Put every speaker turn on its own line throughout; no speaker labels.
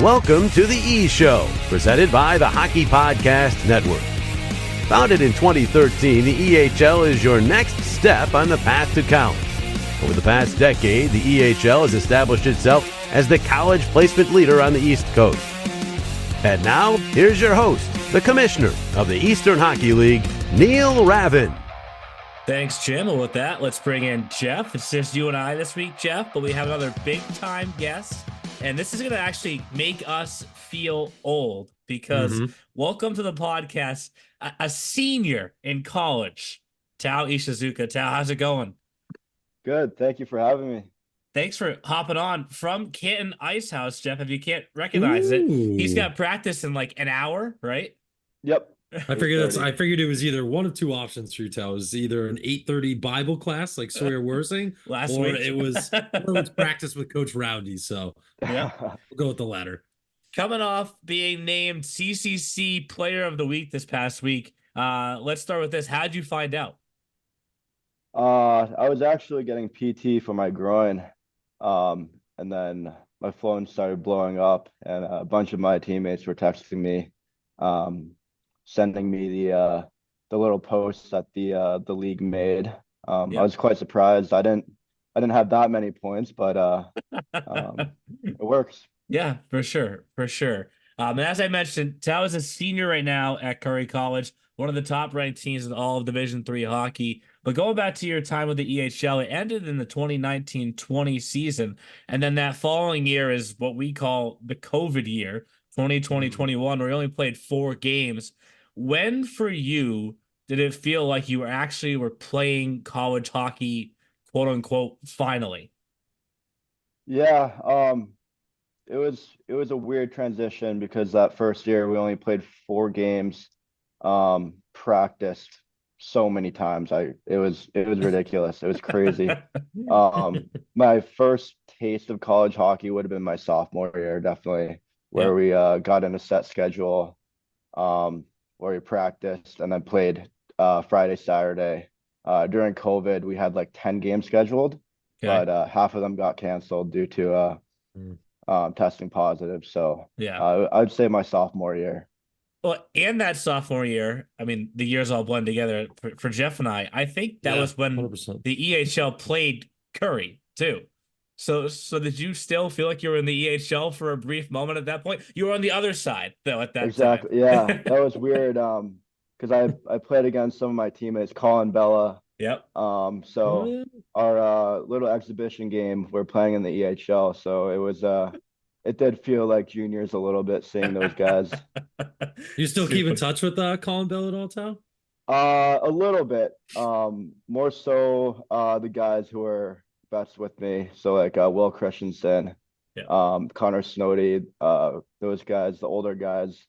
Welcome to the E Show, presented by the Hockey Podcast Network. Founded in 2013, the EHL is your next step on the path to college. Over the past decade, the EHL has established itself as the college placement leader on the East Coast. And now, here's your host, the commissioner of the Eastern Hockey League, Neil Ravin.
Thanks, Jim. And with that, let's bring in Jeff. It's just you and I this week, Jeff, but we have another big-time guest. And this is going to actually make us feel old because welcome to the podcast, a senior in college, Tao Ishizuka. Tao, how's it going?
Good. Thank you for having me.
Thanks for hopping on from Canton Ice House, Jeff. If you can't recognize it, he's got practice in like an hour, right?
Yep.
I figured it was either one of two options for you, Tal. It was either an 8:30 Bible class like Sawyer Worsing, or it was practice with Coach Rowdy. So
yeah,
we'll go with the latter.
Coming off being named CCC Player of the Week this past week, let's start with this. How'd you find out?
I was actually getting PT for my groin, and then my phone started blowing up, and a bunch of my teammates were texting me, sending me the little posts that the league made. I was quite surprised. I didn't have that many points, but it works.
Yeah, for sure. And as I mentioned, Tao is a senior right now at Curry College, one of the top ranked teams in all of Division III hockey. But going back to your time with the EHL, it ended in the 2019-20 season. And then that following year is what we call the COVID year, 2020-21, where you only played 4 games. When for you did it feel like you actually were playing college hockey, quote unquote, finally?
Yeah, it was a weird transition because that first year we only played 4 games, practiced so many times. It was ridiculous. It was crazy. My first taste of college hockey would have been my sophomore year, definitely, where we got in a set schedule, where we practiced and then played Friday, Saturday. During COVID, we had like 10 games scheduled, but half of them got canceled due to testing positive. So I'd say my sophomore year.
Well, and that sophomore year, I mean, the years all blend together for Jeff and I think that was when
100%.
the EHL played Curry too. So did you still feel like you were in the EHL for a brief moment at that point? You were on the other side though at that time.
Yeah, that was weird. Because I played against some of my teammates, Colin Bella.
Yep.
So our little exhibition game, we're playing in the EHL. So it was it did feel like juniors a little bit seeing those guys.
You still keep in touch with Colin Bell at all, Tal?
A little bit. More so the guys who are best with me. So like Will Christensen, Connor Snowdy, those guys, the older guys.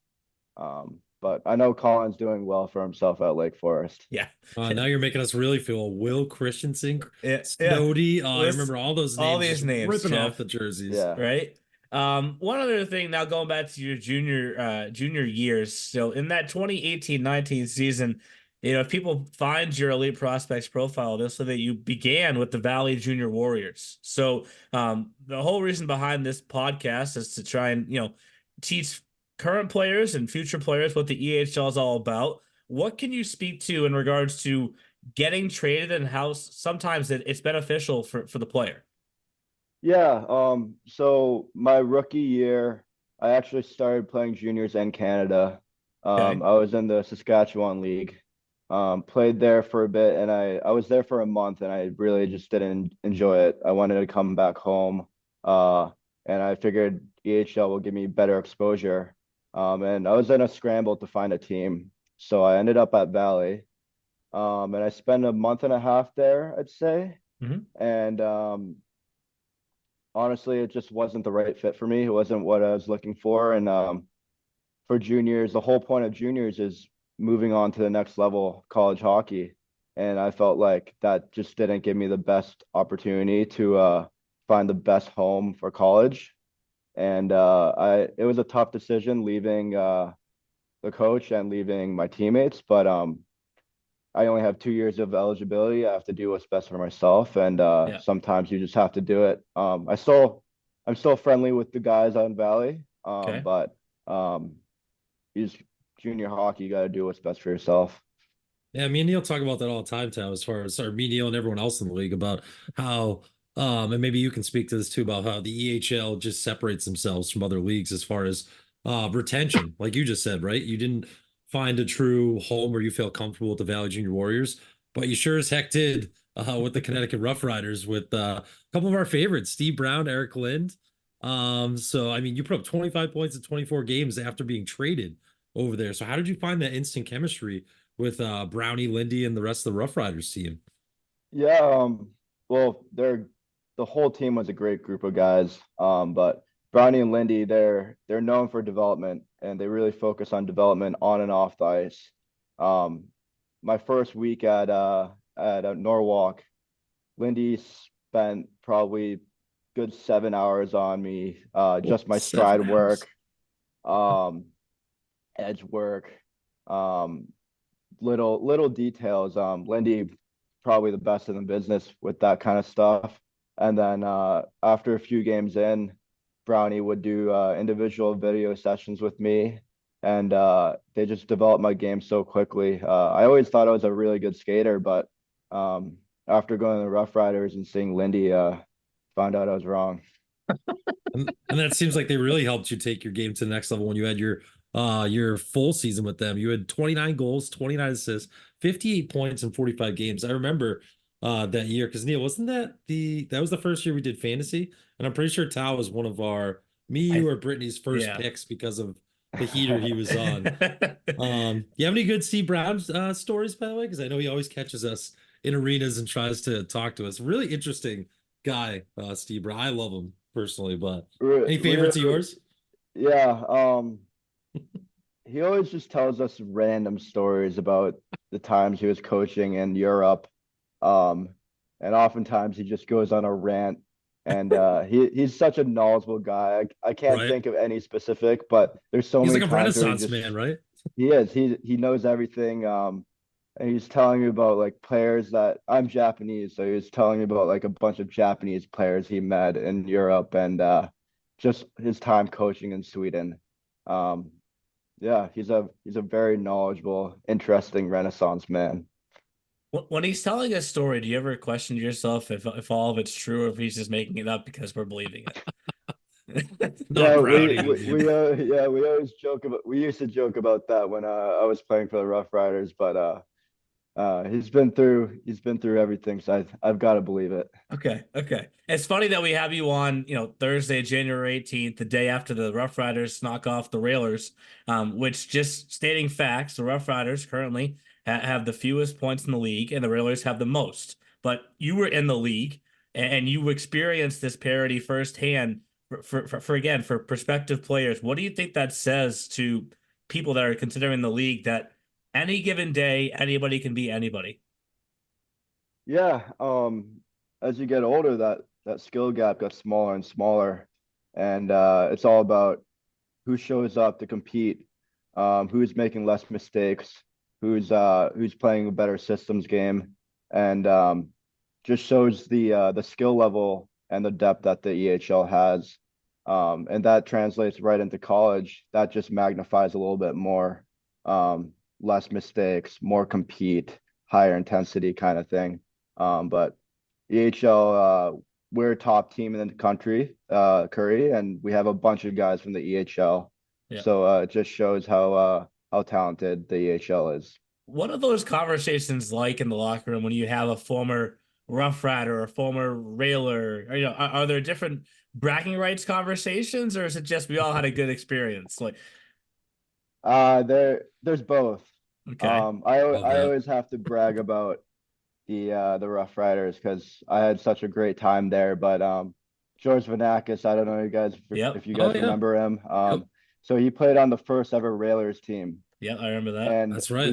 But I know Colin's doing well for himself at Lake Forest.
Yeah.
Now you're making us really feel Will Christensen, Snowdy. I remember all those names.
All these names.
Ripping
Jeff.
off the jerseys.
Yeah.
Right? One other thing, now going back to your junior years, so in that 2018-19 season, if people find your elite prospects profile, they'll say that you began with the Valley Junior Warriors. So the whole reason behind this podcast is to try and, teach current players and future players what the EHL is all about. What can you speak to in regards to getting traded and how sometimes it's beneficial for the player?
Yeah. So my rookie year, I actually started playing juniors in Canada. I was in the Saskatchewan League. Played there for a bit, and I was there for a month, and I really just didn't enjoy it. I wanted to come back home, and I figured EHL will give me better exposure. And I was in a scramble to find a team, so I ended up at Valley, and I spent a month and a half there, I'd say. And honestly, it just wasn't the right fit for me. It wasn't what I was looking for. And for juniors, the whole point of juniors is moving on to the next level, college hockey. And I felt like that just didn't give me the best opportunity to find the best home for college. And it was a tough decision leaving the coach and leaving my teammates, but I only have 2 years of eligibility. I have to do what's best for myself, and sometimes you just have to do it. I'm still friendly with the guys on Valley, But he's junior hockey. You got to do what's best for yourself.
Yeah, me and Neil talk about that all the time, Tao, as far as me, Neil, and everyone else in the league about how, and maybe you can speak to this too, about how the EHL just separates themselves from other leagues as far as retention, like you just said, right? You didn't find a true home where you felt comfortable with the Valley Junior Warriors, but you sure as heck did with the Connecticut RoughRiders with a couple of our favorites, Steve Brown, Eric Lind. So, I mean, you put up 25 points in 24 games after being traded over there. So how did you find that instant chemistry with Brownie, Lindy, and the rest of the RoughRiders team?
Yeah, well, the whole team was a great group of guys. But Brownie and Lindy, they're known for development, and they really focus on development on and off the ice. My first week at Norwalk, Lindy spent probably good 7 hours on me, just my stride work, edge work, little details. Lindy probably the best in the business with that kind of stuff. And then after a few games in, Brownie would do individual video sessions with me, and they just developed my game so quickly. I always thought I was a really good skater, but after going to the RoughRiders and seeing Lindy, found out I was wrong.
And that seems like they really helped you take your game to the next level when you had your full season with them. You had 29 goals, 29 assists, 58 points in 45 games. I remember that year because Neil, wasn't that was the first year we did fantasy? And I'm pretty sure Tao was one of you or Brittany's first picks because of the heater he was on. You have any good Steve Brown stories, by the way? Because I know he always catches us in arenas and tries to talk to us. Really interesting guy, Steve Brown. I love him personally, but any favorites of yours?
Yeah, he always just tells us random stories about the times he was coaching in Europe. And oftentimes he just goes on a rant, and he's such a knowledgeable guy. I can't think of any specific, but there's so many
times. He's like a Renaissance man, right?
He is. He knows everything. And he's telling me about like players that I'm Japanese, so he was telling me about like a bunch of Japanese players he met in Europe, and just his time coaching in Sweden. Yeah, he's a very knowledgeable, interesting Renaissance man.
When he's telling a story, do you ever question yourself if all of it's true, or if he's just making it up because we're believing it?
Yeah, we always joke about. We used to joke about that when I was playing for the RoughRiders, but he's been through everything, so I've got to believe it.
Okay. It's funny that we have you on, Thursday, January 18th, the day after the RoughRiders knock off the Railers, which, just stating facts, the RoughRiders currently have the fewest points in the league, and the Railers have the most. But you were in the league, and you experienced this parity firsthand. For prospective players, what do you think that says to people that are considering the league, that any given day anybody can be anybody?
Yeah, as you get older, that skill gap gets smaller and smaller, and it's all about who shows up to compete, who's making less mistakes, who's playing a better systems game, and just shows the skill level and the depth that the EHL has, and that translates right into college. That just magnifies a little bit more, less mistakes, more compete, higher intensity kind of thing. But EHL, we're a top team in the country, Curry, and we have a bunch of guys from the EHL. Yeah. So it just shows how talented the EHL is.
What are those conversations like in the locker room when you have a former RoughRider or a former Railer? Are there different bragging rights conversations, or is it just we all had a good experience? Like,
there's both. Okay. I always have to brag about the RoughRiders because I had such a great time there. But George Vanakis, I don't know if you guys remember him. So he played on the first ever Railers team.
Yeah, I remember that.
And
that's right.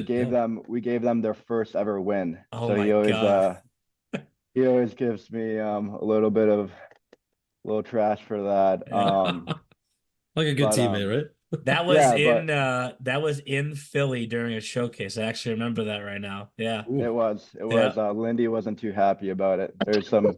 We gave them their first ever win.
Oh,
so
my
God. He always gives me a little trash for that.
Like a good teammate, right?
That was in Philly during a showcase. I actually remember that right now. Yeah.
It was. Lindy wasn't too happy about it. There's some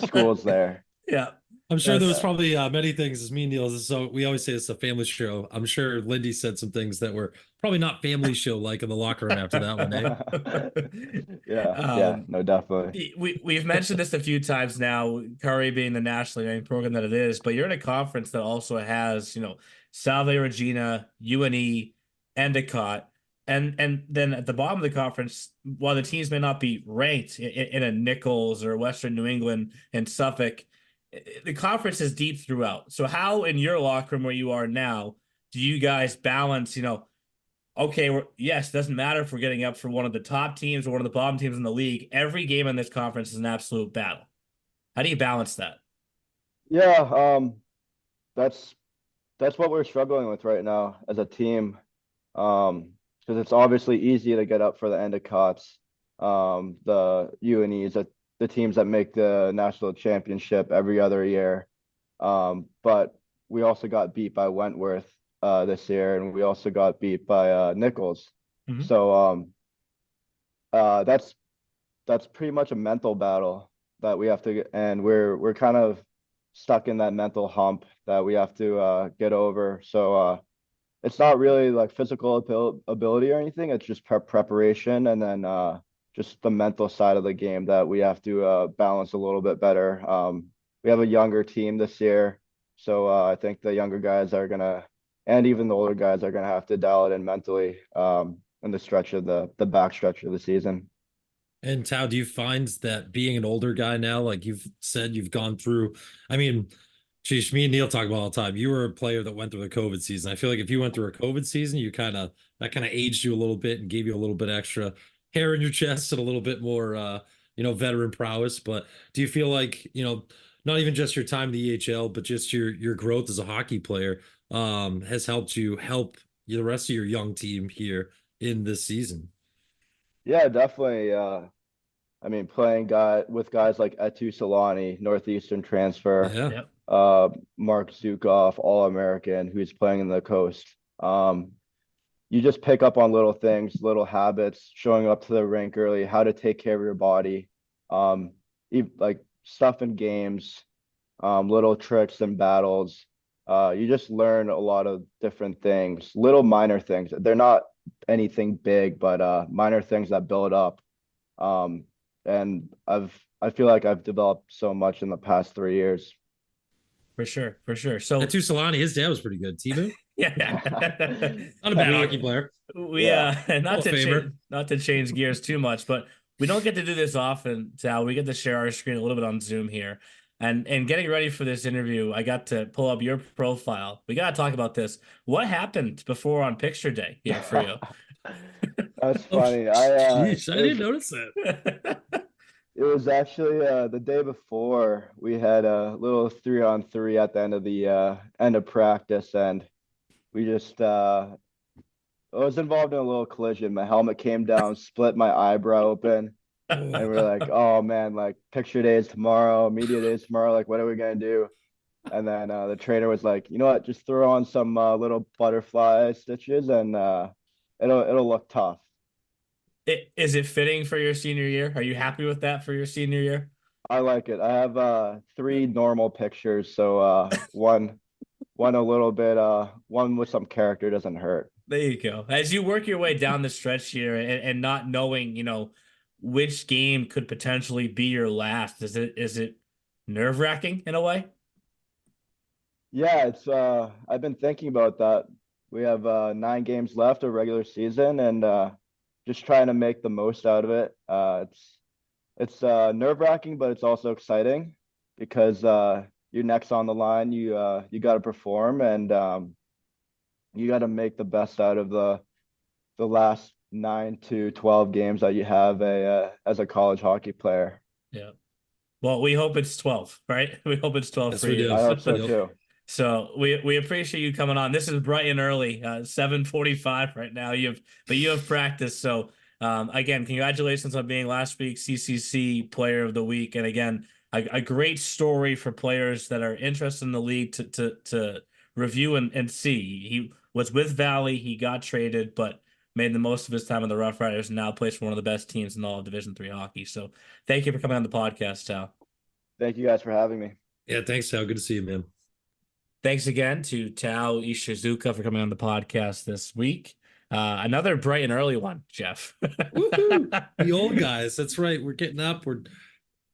schools there.
Yeah.
I'm sure there was
That's
probably many things as me and Neil. So we always say it's a family show. I'm sure Lindy said some things that were probably not family show like in the locker room after that one, eh?
Yeah, no, definitely.
we've mentioned this a few times now, Curry being the nationally ranked program that it is, but you're in a conference that also has, Salve Regina, UNE, Endicott, and then at the bottom of the conference, while the teams may not be ranked in a Nichols or Western New England and Suffolk, the conference is deep throughout. So how in your locker room where you are now do you guys balance, okay, yes, doesn't matter if we're getting up for one of the top teams or one of the bottom teams in the league. Every game in this conference is an absolute battle. How do you balance that?
Yeah, that's that's what we're struggling with right now as a team. Because it's obviously easy to get up for the Endicotts, the UNEs, the teams that make the national championship every other year. But we also got beat by Wentworth this year, and we also got beat by Nichols.
Mhm.
So that's pretty much a mental battle that we have to get, and we're kind of stuck in that mental hump that we have to get over. So it's not really like physical ability or anything. It's just preparation, and then just the mental side of the game that we have to balance a little bit better. We have a younger team this year, so I think the younger guys are gonna, and even the older guys are gonna have to dial it in mentally in the stretch of the back stretch of the season.
And Tao, do you find that being an older guy now, like you've said, you've gone through, I mean, geez, me and Neil talk about all the time. You were a player that went through the COVID season. I feel like if you went through a COVID season, that kind of aged you a little bit and gave you a little bit extra hair in your chest and a little bit more, veteran prowess. But do you feel like, not even just your time in the EHL, but just your growth as a hockey player, has helped you help the rest of your young team here in this season?
Yeah, definitely. I mean, playing with guys like Etu Solani, Northeastern transfer,
Yeah.
Yep.
Mark Zukov, All-American, who's playing in the coast. You just pick up on little things, little habits, showing up to the rink early, how to take care of your body, like stuff in games, little tricks and battles. You just learn a lot of different things, little minor things. They're not anything big, but minor things that build up. And I feel like I've developed so much in the past 3 years.
For sure, for sure. So
And to Solani, his dad was pretty good. Timu,
yeah,
not a bad
we
hockey player.
we
Yeah.
not
Hall of
to
Famer.
not to change gears too much, but we don't get to do this often, Sal. We get to share our screen a little bit on Zoom here. And getting ready for this interview, I got to pull up your profile. We got to talk about this. What happened before on picture day here for you?
That's
Oh,
funny.
sheesh, I
It
didn't
was
notice that.
it was actually the day before we had a little 3-on-3 at the end of practice, and we just I was involved in a little collision. My helmet came down, split my eyebrow open, and we're like, oh man, like picture day is tomorrow, media day is tomorrow. Like, what are we gonna do? And then the trainer was like, you know what, just throw on some little butterfly stitches, and it'll look tough.
Is it fitting for your senior year? Are you happy with that for your senior year?
I like it. I have three normal pictures, so one a little bit one with some character doesn't hurt.
There you go. As you work your way down the stretch here and not knowing, which game could potentially be your last, is it nerve-wracking in a way?
Yeah, it's I've been thinking about that. We have 9 games left of regular season, and just trying to make the most out of it. It's nerve-wracking, but it's also exciting because you're next on the line. You got to perform, and you got to make the best out of the last 9 to 12 games that you have as a college hockey player.
Yeah. Well, we hope it's 12, right? We hope it's 12
Yes,
for
we
you.
do.
I hope so
Yep.
too.
So we appreciate you coming on. This is bright and early, 7:45 right now. You have practice. So again, congratulations on being last week's CCC Player of the Week, and again, a great story for players that are interested in the league to review and see. He was with Valley, he got traded, but made the most of his time in the Rough Riders, and now plays for one of the best teams in all of Division III hockey. So thank you for coming on the podcast, Tal.
Thank you guys for having me.
Yeah, thanks, Tao. Good to see you, man.
Thanks again to Tao Ishizuka for coming on the podcast this week. Another bright and early one, Jeff.
Woohoo! The old guys. That's right. We're getting up. We're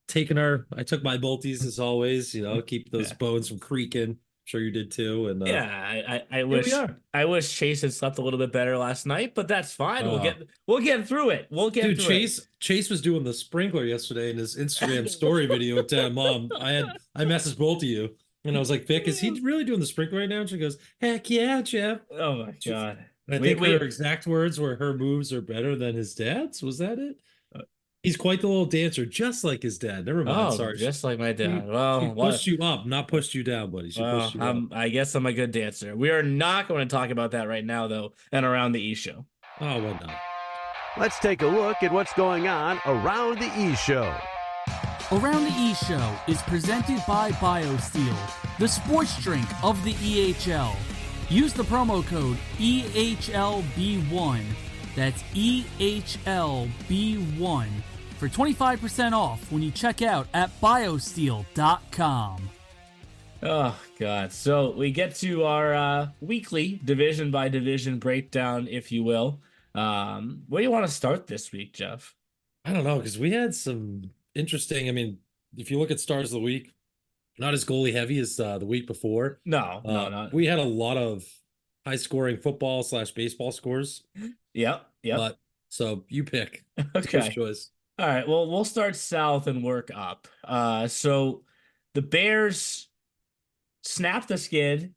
taking I took my bolties as always, keep those bones from creaking. I'm sure you did too. And
yeah, I
we
wish
are.
I wish Chase had slept a little bit better last night, but that's fine. We'll get through it. We'll get
Dude,
through
Chase was doing the sprinkler yesterday in his Instagram story video. Mom, I messaged both of you, and I was like, Vic, is he really doing the sprinkler right now? And she goes, heck yeah, Jeff.
Oh my god.
I think her exact words were, her moves are better than his dad's. Was that it? He's quite the little dancer, just like his dad. Never mind. Sorry,
just like my dad.
She pushed you up, not pushed you down, buddy. She pushed you up.
I guess I'm a good dancer. We are not going to talk about that right now, though, and around the E Show.
Oh, well done.
Let's take a look at what's going on around the E Show.
Around the E Show is presented by BioSteel, the sports drink of the EHL. Use the promo code EHLB1. That's EHLB1 for 25% off when you check out at biosteel.com.
Oh, God. So we get to our weekly division by division breakdown, if you will. Where do you want to start this week, Jeff?
I don't know, because we had some interesting, if you look at Stars of the Week, not as goalie heavy as the week before.
No, not.
We had a lot of high scoring football / baseball scores.
Yep.
But so you pick.
Okay.
First choice.
All right. Well, we'll start south and work up. So the Bears snapped the skid,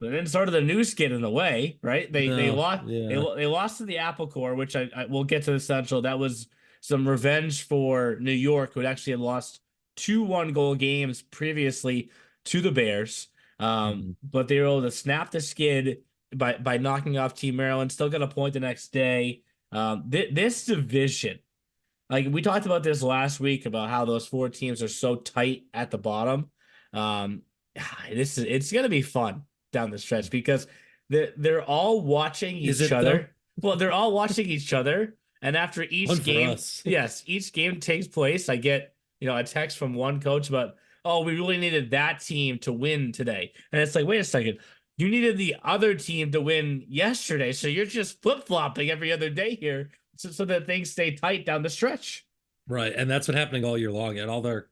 but then started a new skid in a way, right? They lost.
Yeah.
They lost to the Apple Core, which I will get to the Central. That was some revenge for New York, who had actually lost 2 1-goal games previously to the Bears. But they were able to snap the skid by knocking off Team Maryland. Still got a point the next day. This division, like we talked about this last week about how those 4 teams are so tight at the bottom. It's gonna be fun down the stretch because they're all watching each other. Well, they're all watching each other, and after each game, each game takes place, I get a text from one coach about, oh, we really needed that team to win today, and it's like, wait a second. You needed the other team to win yesterday, so you're just flip-flopping every other day here so that things stay tight down the stretch.
Right, and that's what's happening all year long. At all their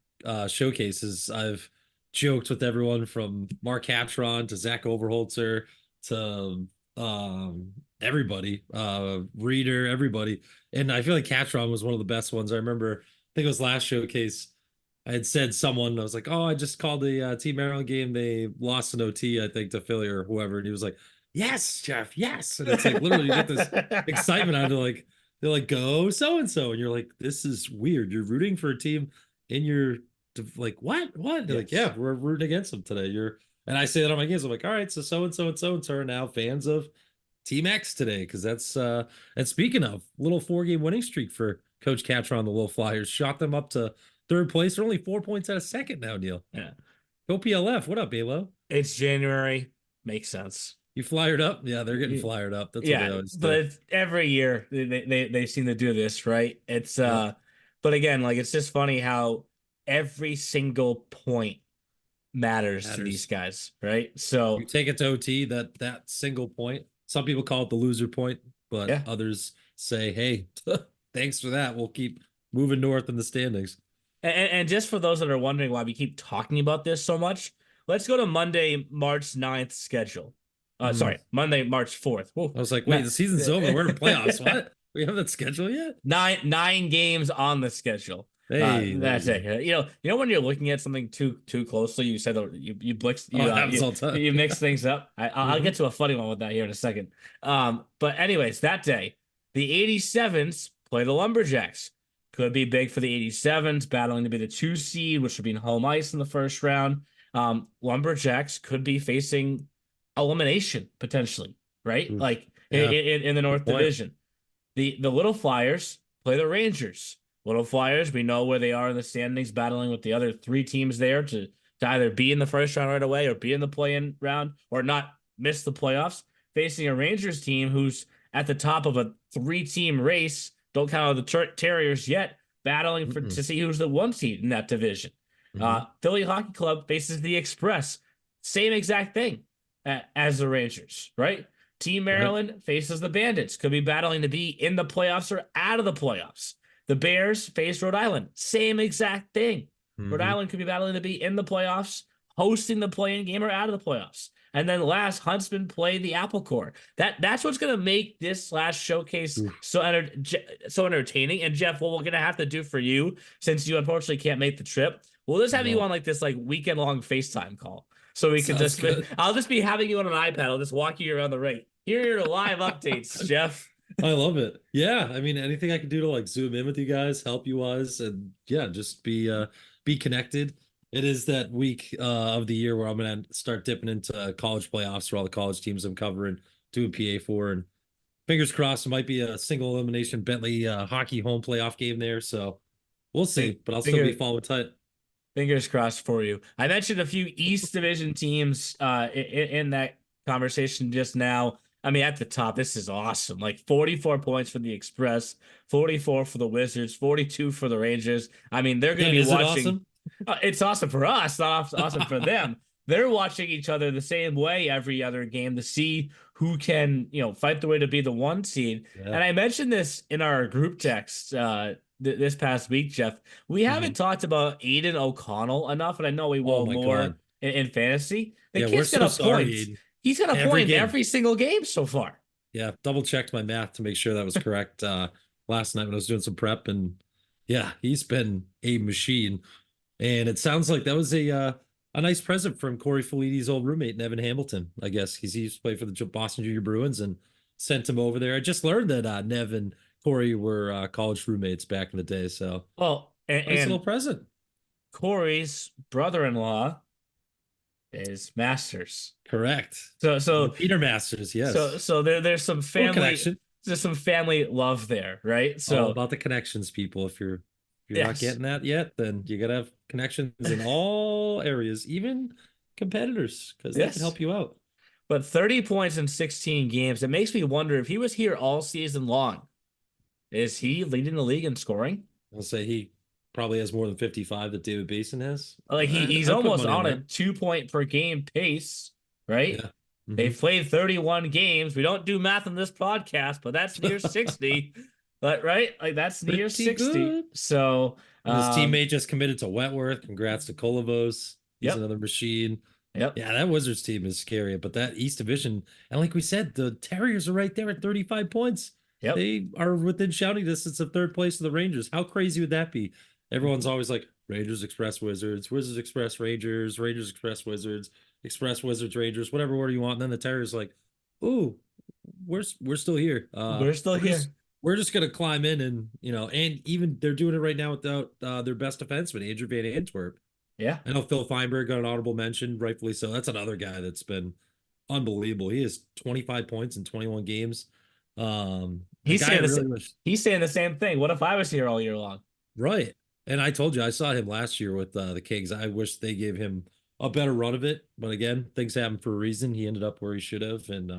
showcases, I've joked with everyone from Mark Catron to Zach Overholtzer to everybody, Reader, everybody. And I feel like Catron was one of the best ones. I remember, I think it was last showcase, I had said I was like, oh, I just called the Team Maryland game. They lost an OT, I think, to Philly or whoever. And he was like, yes, Jeff, yes. And it's like, literally, you get this excitement out of they're like, go so-and-so. And you're like, this is weird. You're rooting for a team in your, like, what? They're like, yeah, we're rooting against them today. And I say that on my games. I'm like, all right, so so-and-so and so-and-so are now fans of Team X today. Because that's, and speaking of, little 4-game winning streak for Coach Catron, the Little Flyers, shot them up to 3rd place. They're only 4 points out of 2nd now, Neil.
Yeah.
Go PLF. What up, Alo?
It's January. Makes sense.
You flyered up? Yeah, they're getting flyered up. That's what they always do.
But every year they seem to do this, right? It's but again, like, it's just funny how every single point matters to these guys, right? So
you take it to OT, that single point. Some people call it the loser point, but others say, hey, thanks for that. We'll keep moving north in the standings.
And just for those that are wondering why we keep talking about this so much, let's go to Monday, March 9th schedule. Sorry, Monday, March 4th. Whoa.
I was like, wait, the season's over. We're in playoffs. What? We have that schedule yet?
Nine games on the schedule.
Hey,
that's it. You know when you're looking at something too closely, you said you mix things up. I'll get to a funny one with that here in a second. But anyways, that day, the 87s play the Lumberjacks. Could be big for the 87s, battling to be the 2 seed, which would be in home ice in the first round. Lumberjacks could be facing elimination potentially, right? Like in the North Division. The Little Flyers play the Rangers. Little Flyers, we know where they are in the standings, battling with the other 3 teams there to either be in the first round right away or be in the play-in round or not miss the playoffs, facing a Rangers team who's at the top of a 3-team race. Don't count the Terriers yet, battling to see who's the 1 seed in that division. Philly Hockey Club faces the Express. Same exact thing as the Rangers, right? Team Maryland faces the Bandits. Could be battling to be in the playoffs or out of the playoffs. The Bears face Rhode Island. Same exact thing. Rhode Island could be battling to be in the playoffs, hosting the play-in game, or out of the playoffs. And then last, Huntsman play the Apple Corps. That's what's going to make this last showcase so entertaining. And Jeff, what we're going to have to do for you, since you unfortunately can't make the trip, we'll just have you on like this weekend-long FaceTime call. So we can I'll just be having you on an iPad. I'll just walk you around the rink. Here are your live updates, Jeff.
I love it. Yeah, I mean, anything I can do to like zoom in with you guys, help you guys, and yeah, just be connected. It is that week of the year where I'm gonna start dipping into college playoffs for all the college teams I'm covering, doing PA for, and fingers crossed it might be a single elimination Bentley hockey home playoff game there. So we'll see, but I'll still be following tight.
Fingers crossed for you. I mentioned a few East Division teams in that conversation just now. I mean, at the top, this is awesome. Like 44 points for the Express, 44 for the Wizards, 42 for the Rangers. I mean, they're going to be watching. Awesome? It's awesome for us, not awesome for them. They're watching each other the same way every other game to see who can, fight the way to be the 1 seed. Yeah. And I mentioned this in our group text this past week, Jeff. We haven't talked about Aiden O'Connell enough, and I know we will more in fantasy. The kid's got a point. He's got a point in every single game so far.
Yeah, double checked my math to make sure that was correct last night when I was doing some prep, and yeah, he's been a machine. And it sounds like that was a nice present from Corey Feliti's old roommate, Nevin Hamilton. I guess he used to play for the Boston Junior Bruins and sent him over there. I just learned that Nev and Corey were college roommates back in the day. So,
nice
little present.
Corey's brother-in-law is Masters.
Correct.
So
Peter Masters, yes.
So there's some family connection. There's some family love there, right? So
all about the connections, people. If you're not getting that yet, then you gotta have connections in all areas, even competitors, because they can help you out.
But 30 points in 16 games, it makes me wonder if he was here all season long, is he leading the league in scoring?
I'll say he probably has more than 55 that David Basin has.
Like he's almost on a 2 point per game pace, right? Yeah. They've played 31 games. We don't do math on this podcast, but that's near 60. But right, like that's near 60. Good. So
his teammate just committed to Wentworth. Congrats to Kolovos. He's another machine.
Yep.
Yeah, that Wizards team is scary. But that East Division, and like we said, the Terriers are right there at 35 points.
Yep.
They are within shouting distance of third place of the Rangers. How crazy would that be? Everyone's always like Rangers Express Wizards, Wizards Express Rangers, Rangers Express Wizards, Express Wizards Rangers, whatever order you want. And then the Terriers like, ooh, we're still here.
We're still here.
We're just going to climb in and even they're doing it right now without their best defenseman, Andrew Van Antwerp.
Yeah.
I know Phil Feinberg got an audible mention, rightfully so. That's another guy that's been unbelievable. He has 25 points in 21 games.
He's saying the same thing. What if I was here all year long?
Right. And I told you, I saw him last year with the Kings. I wish they gave him a better run of it. But again, things happen for a reason. He ended up where he should have. And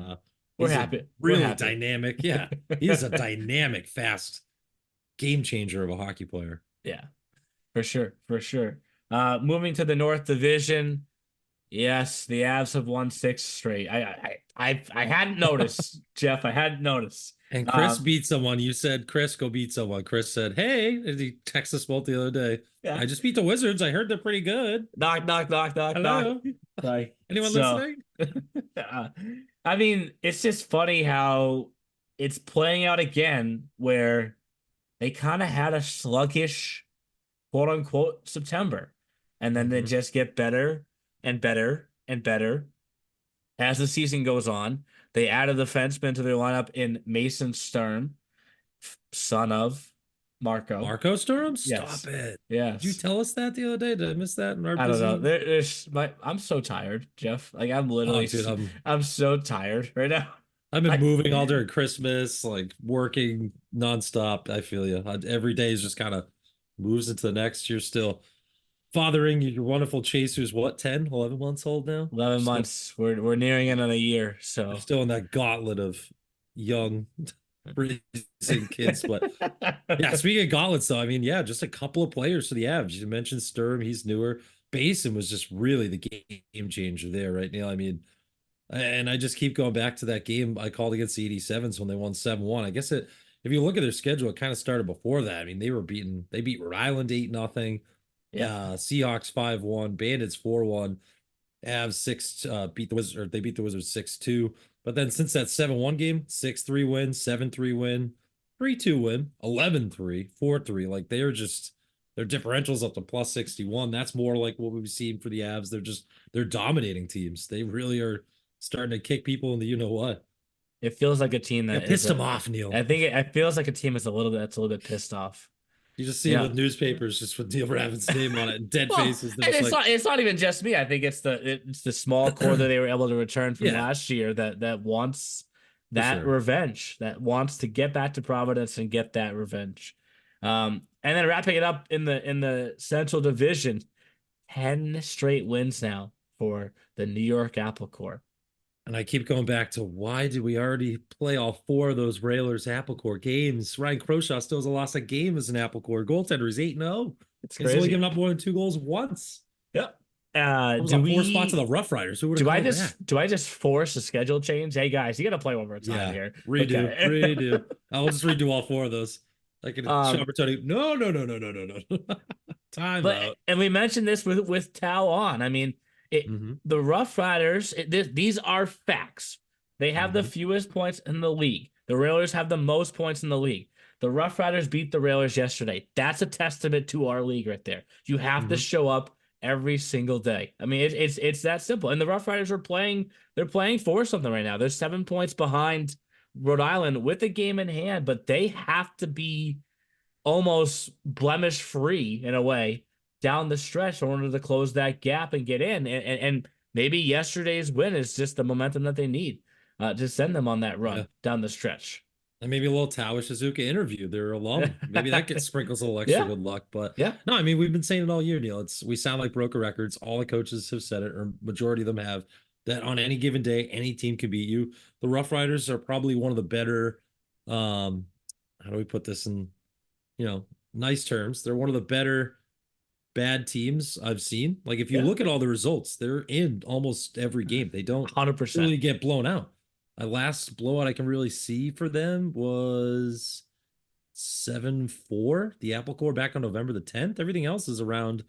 we're happy.
Really dynamic. Yeah. He's a dynamic, fast game changer of a hockey player.
Yeah, for sure. For sure. Moving to the North Division. Yes, the Avs have won 6 straight. I hadn't noticed, Jeff. I hadn't noticed.
And Chris beat someone. You said, Chris, go beat someone. Chris said, hey, and he texted us both the other day. Yeah. I just beat the Wizards. I heard they're pretty good.
Knock.
Hello.
Sorry.
Anyone listening?
I mean, it's just funny how it's playing out again where they kind of had a sluggish, quote unquote, September. And then they just get better and better and better as the season goes on. They added the defenseman to their lineup in Mason Sturm, son of Marco
Sturm?
Yes.
Stop it.
Yes.
Did you tell us that the other day? Did I miss that in our
I don't know. I'm so tired, Jeff. Like I'm literally I'm so tired right now.
I've been moving all during Christmas, like working nonstop. I feel you. Every day is just kind of moves into the next. You're still fathering your wonderful Chase, who's what, 10, 11 months old now?
11 months. We're nearing in on a year. So
we're still in that gauntlet of young raising kids. But yeah, speaking of gauntlets, though, I mean, yeah, just a couple of players for the Avs. You mentioned Sturm, he's newer. Basin was just really the game changer there, right, Neil? I mean, and I just keep going back to that game I called against the 87s when they won 7-1. I guess if you look at their schedule, it kind of started before that. I mean, they beat Rhode Island 8-0. Yeah. Seahawks 5-1, Bandits 4-1, Avs 6 beat the Wizards, or they beat the Wizards 6-2. But then since that 7-1 game, 6-3 win, 7-3 win, 3-2 win, 11-3, 4-3. Like they're just their differentials up to plus 61. That's more like what we've seen for the Avs. They're dominating teams. They really are starting to kick people in the you know what.
It feels like a team that
pissed them off, Neil.
I think it feels like a team that's a little bit pissed off.
You just see it with newspapers, just with Neil Ravin's name on it, and dead faces.
And it's not even just me. I think it's the small core that they were able to return from last year that wants that revenge, that wants to get back to Providence and get that revenge. And then wrapping it up in the Central Division, 10 straight wins now for the New York Apple Corps.
And I keep going back to why did we already play all 4 of those Railers Apple Corps games? Ryan Croshaw still has lost a game as an Apple Corps goaltender. He's 8-0. He's only given up more than 2 goals once.
Yep.
Was on 4 spots of the RoughRiders. Who would
do I just force a schedule change? Hey guys, you got to play one more time here.
Redo. I'll just redo all 4 of those. I can show Tony. No. Time out.
And we mentioned this with Tao on. I mean, the RoughRiders, these are facts. They have the fewest points in the league. The Railers have the most points in the league. The RoughRiders beat the Railers yesterday. That's a testament to our league right there. You have to show up every single day. I mean, it's that simple. And the RoughRiders they're playing for something right now. They're 7 points behind Rhode Island with a game in hand, but they have to be almost blemish free in a way down the stretch in order to close that gap and get in. And maybe yesterday's win is just the momentum that they need to send them on that run down the stretch.
And maybe a little Tao Ishizuka interview, their alum. Maybe that gets sprinkles a little extra good luck. But no, I mean, we've been saying it all year, Neil. We sound like broken records. All the coaches have said it, or majority of them have, that on any given day, any team can beat you. The RoughRiders are probably one of the better, how do we put this in, nice terms? They're one of the better bad teams I've seen. Like if you look at all the results, they're in almost every game. They don't
100%
really get blown out. My last blowout I can really see for them was 7-4, the Apple Corps back on November the 10th. Everything else is around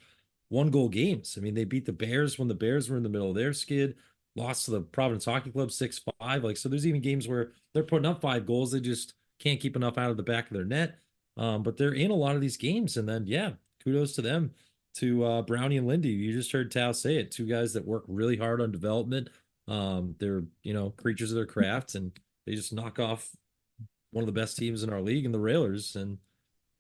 1-goal games. I mean, they beat the Bears when the Bears were in the middle of their skid, lost to the Providence Hockey Club 6-5. Like, so there's even games where they're putting up 5 goals. They just can't keep enough out of the back of their net. But they're in a lot of these games. And then, kudos to them, to Brownie and Lindy. You just heard Tao say it. 2 guys that work really hard on development. They're, creatures of their craft, and they just knock off one of the best teams in our league and the Railers. And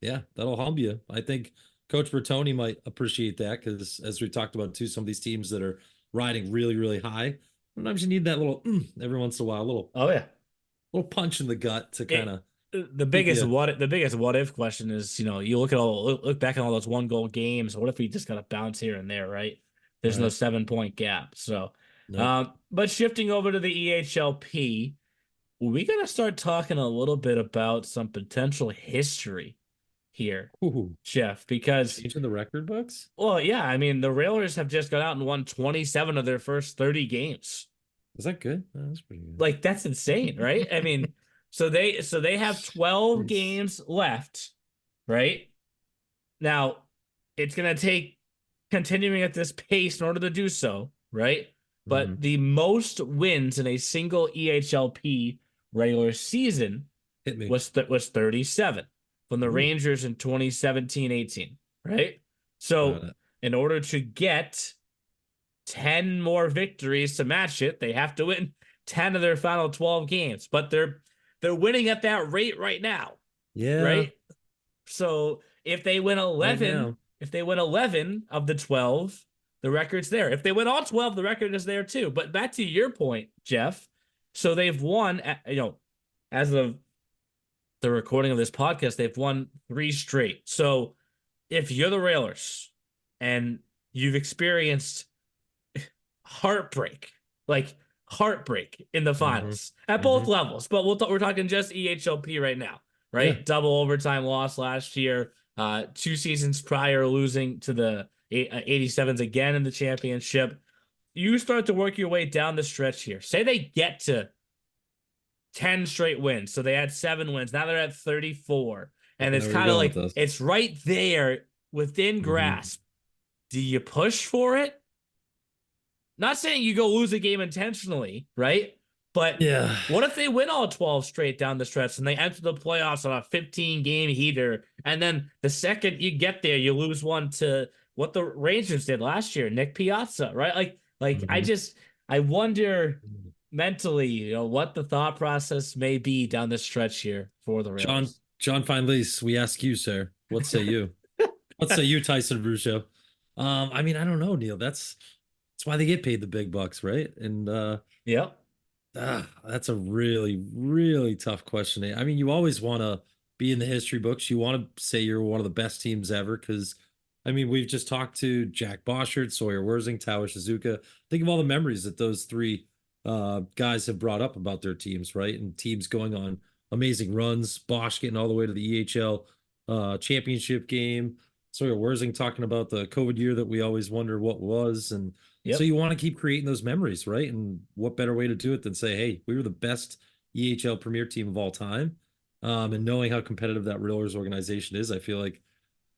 that'll humble you. I think Coach Bertoni might appreciate that, because as we talked about too, some of these teams that are riding really, really high, sometimes you need that little every once in a while, little punch in the gut to kind of.
The biggest what if question is, you look back at all those 1-goal games. What if we just got a bounce here and there, right? There's no 7-point gap. So, but shifting over to the EHLP, we're gonna start talking a little bit about some potential history here, Jeff, because
into the record books.
Well, yeah, I mean the Railers have just gone out and won 27 of their first 30 games.
Is that good? That's pretty good.
Like that's insane, right? I mean. So they have 12 games left, right? Now, it's going to take continuing at this pace in order to do so, right? But the most wins in a single EHLP regular season was 37 from the Rangers in 2017-18, right? So in order to get 10 more victories to match it, they have to win 10 of their final 12 games, but they're winning at that rate right now.
Yeah.
Right. So if they win 11, of the 12, the record's there. If they win all 12, the record is there too. But back to your point, Jeff. So they've won, as of the recording of this podcast, they've won 3 straight. So if you're the Railers and you've experienced heartbreak heartbreak in the finals at both levels. But we're talking just EHLP right now, right?
Yeah.
Double overtime loss last year. 2 seasons prior, losing to the 87s again in the championship. You start to work your way down the stretch here. Say they get to 10 straight wins. So they had 7 wins. Now they're at 34. And it's kind of like, it's right there within grasp. Do you push for it? Not saying you go lose a game intentionally, right? But what if they win all 12 straight down the stretch and they enter the playoffs on a 15-game heater, and then the second you get there, you lose one to what the Rangers did last year, Nick Piazza, right? I wonder mentally, what the thought process may be down the stretch here for the Rails.
John Feinlease, we ask you, sir. What say you? What say you, Tyson Ruscio? I mean, I don't know, Neil. That's why they get paid the big bucks, right? And that's a really, really tough question. I mean, you always want to be in the history books. You want to say you're one of the best teams ever because, I mean, we've just talked to Jack Boschert, Sawyer Wurzing, Tao Ishizuka. Think of all the memories that those 3 guys have brought up about their teams, right? And teams going on amazing runs. Bosch getting all the way to the EHL championship game. Sawyer Wurzing talking about the COVID year that we always wonder what was. And so you want to keep creating those memories, right? And what better way to do it than say, hey, we were the best EHL premier team of all time. And knowing how competitive that Railers organization is, I feel like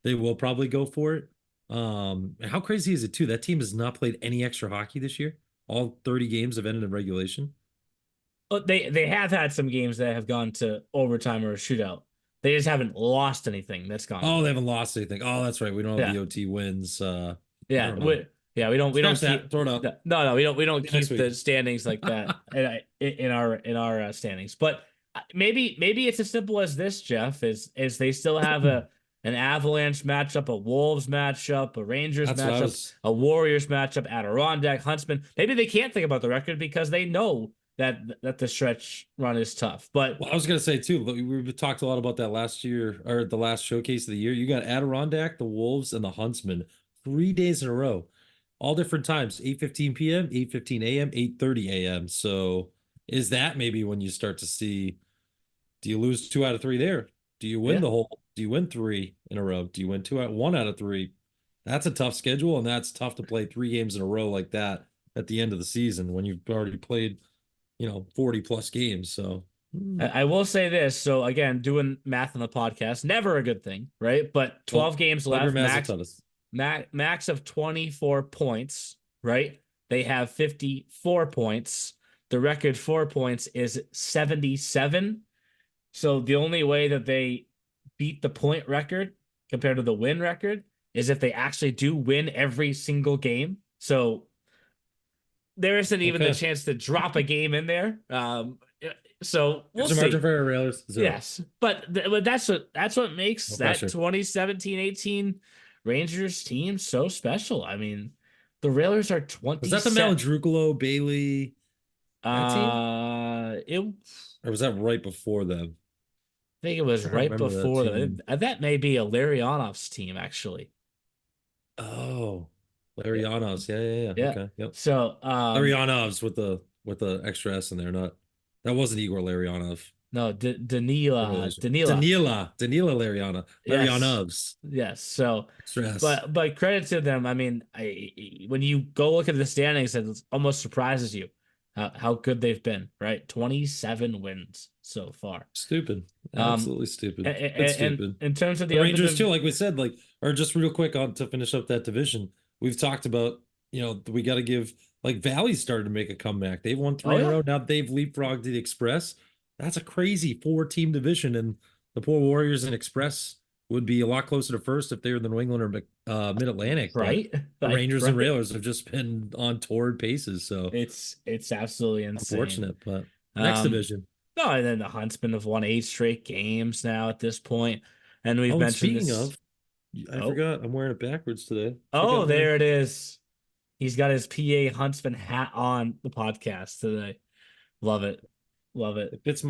they will probably go for it. And how crazy is it too? That team has not played any extra hockey this year. All 30 games have ended in regulation.
They have had some games that have gone to overtime or a shootout. They just haven't lost anything that's gone.
Oh, they haven't lost anything. Oh, that's right. We don't have the OT wins.
We don't keep,
throw it up.
No, we don't keep the standings like that in our standings. But maybe it's as simple as this, Jeff, is they still have an Avalanche matchup, a Wolves matchup, a Rangers matchup, a Warriors matchup, Adirondack, Huntsman. Maybe they can't think about the record because they know that the stretch run is tough. But
I was going to say too, we talked a lot about that last year, or the last showcase of the year. You got Adirondack, the Wolves, and the Huntsman 3 days in a row, all different times, 8:15 p.m., 8:15 a.m., 8:30 a.m. So is that maybe when you start to see, do you lose 2 out of 3 there? Do you win do you win 3 in a row? Do you win 1 out of 3? That's a tough schedule, and that's tough to play 3 games in a row like that at the end of the season when you've already played 40 plus games. So
I will say this. So again, doing math on the podcast, never a good thing, right? But 12 games left, max of 24 points, right? They have 54 points. The record 4 points is 77. So the only way that they beat the point record compared to the win record is if they actually do win every single game. So there isn't even the chance to drop a game in there. So we'll see.
Margin for Railers.
Yes, but that's what makes that 2017-18 Rangers team so special. I mean, the Railers are 20.
Was that the Maladrucolo, Bailey
team?
Or was that right before them?
I think it was right before them. That may be a Larionov's team, actually.
Oh. Larionovs, yeah. Okay, yep.
So
Larionovs with the extra S in there, that wasn't Igor Larionov.
No, Danila
Larionovs.
Yes. So, but credit to them. I mean, when you go look at the standings, it almost surprises you how good they've been. Right, 27 wins so far.
Stupid, absolutely stupid. It's stupid.
In terms of the
Rangers too, like we said, or just real quick on to finish up that division. We've talked about, we got to give, Valley started to make a comeback. They've won 3 in a row. Now they've leapfrogged the Express. That's a crazy 4-team division. And the poor Warriors and Express would be a lot closer to first if they were the New England or Mid-Atlantic.
Right.
The Rangers and Railers have just been on torrid paces. So
it's absolutely insane.
Unfortunate, but next division.
No, and then the Huntsmen have won 8 straight games now at this point. And we've mentioned
I forgot. I'm wearing it backwards today.
Oh, there it is. He's got his PA Huntsman hat on the podcast today. Love it. It fits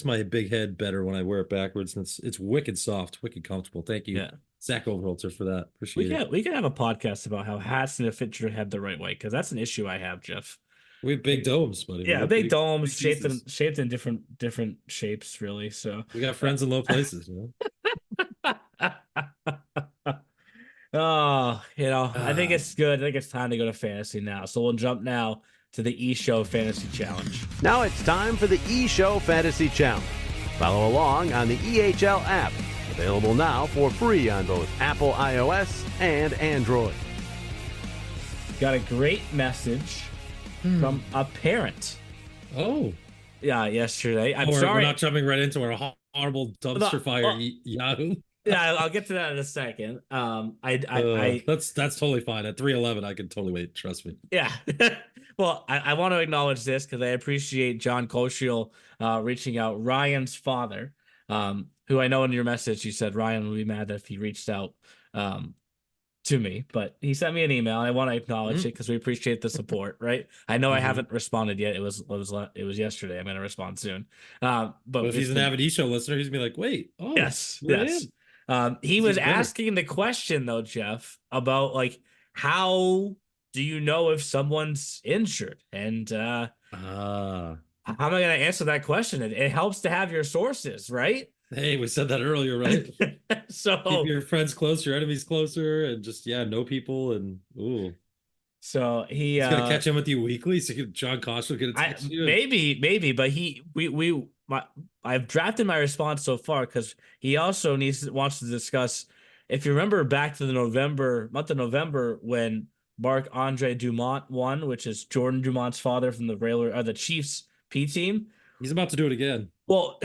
my big head better when I wear it backwards, and it's wicked soft, wicked comfortable. Thank you, Zach Overholzer, for that. Appreciate it. We can have a podcast about how hats need to fit your head the right way, because that's an issue I have, Jeff.
We have big domes, buddy.
Yeah, big domes
big
shaped in different shapes, really. So
we got friends in low places,
Oh, I think it's good. I think it's time to go to fantasy now. So we'll jump now to the eShow Fantasy Challenge.
Now it's time for the eShow Fantasy Challenge. Follow along on the EHL app, available now for free on both Apple iOS and Android.
Got a great message from a parent.
Oh.
Yeah, yesterday. I'm
We're
sorry.
not jumping right into our horrible dumpster fire Yahoo.
Yeah, I'll get to that in a second.
That's totally fine. At 3:11, I can totally wait. Trust me.
Yeah. Well, I want to acknowledge this because I appreciate John Koshiel reaching out. Ryan's father, who I know in your message you said Ryan would be mad if he reached out to me, but he sent me an email. And I want to acknowledge it because we appreciate the support. Right? I know I haven't responded yet. It was yesterday. I'm going to respond soon. But
if he's an avid eShow listener, he's gonna be like, wait,
yes. He was asking the question though, Jeff, about like how do you know if someone's injured? And how am I going to answer that question? It helps to have your sources, right?
Hey, we said that earlier, right?
So
keep your friends close, your enemies closer, and just know people. And
so he's
gonna catch in with you weekly. So John Koshel gonna text you.
Maybe, but I've drafted my response so far because he also wants to discuss. If you remember back to the month of November when Marc-Andre Dumont won, which is Jordan Dumont's father from the Chiefs P team.
He's about to do it again.
Well,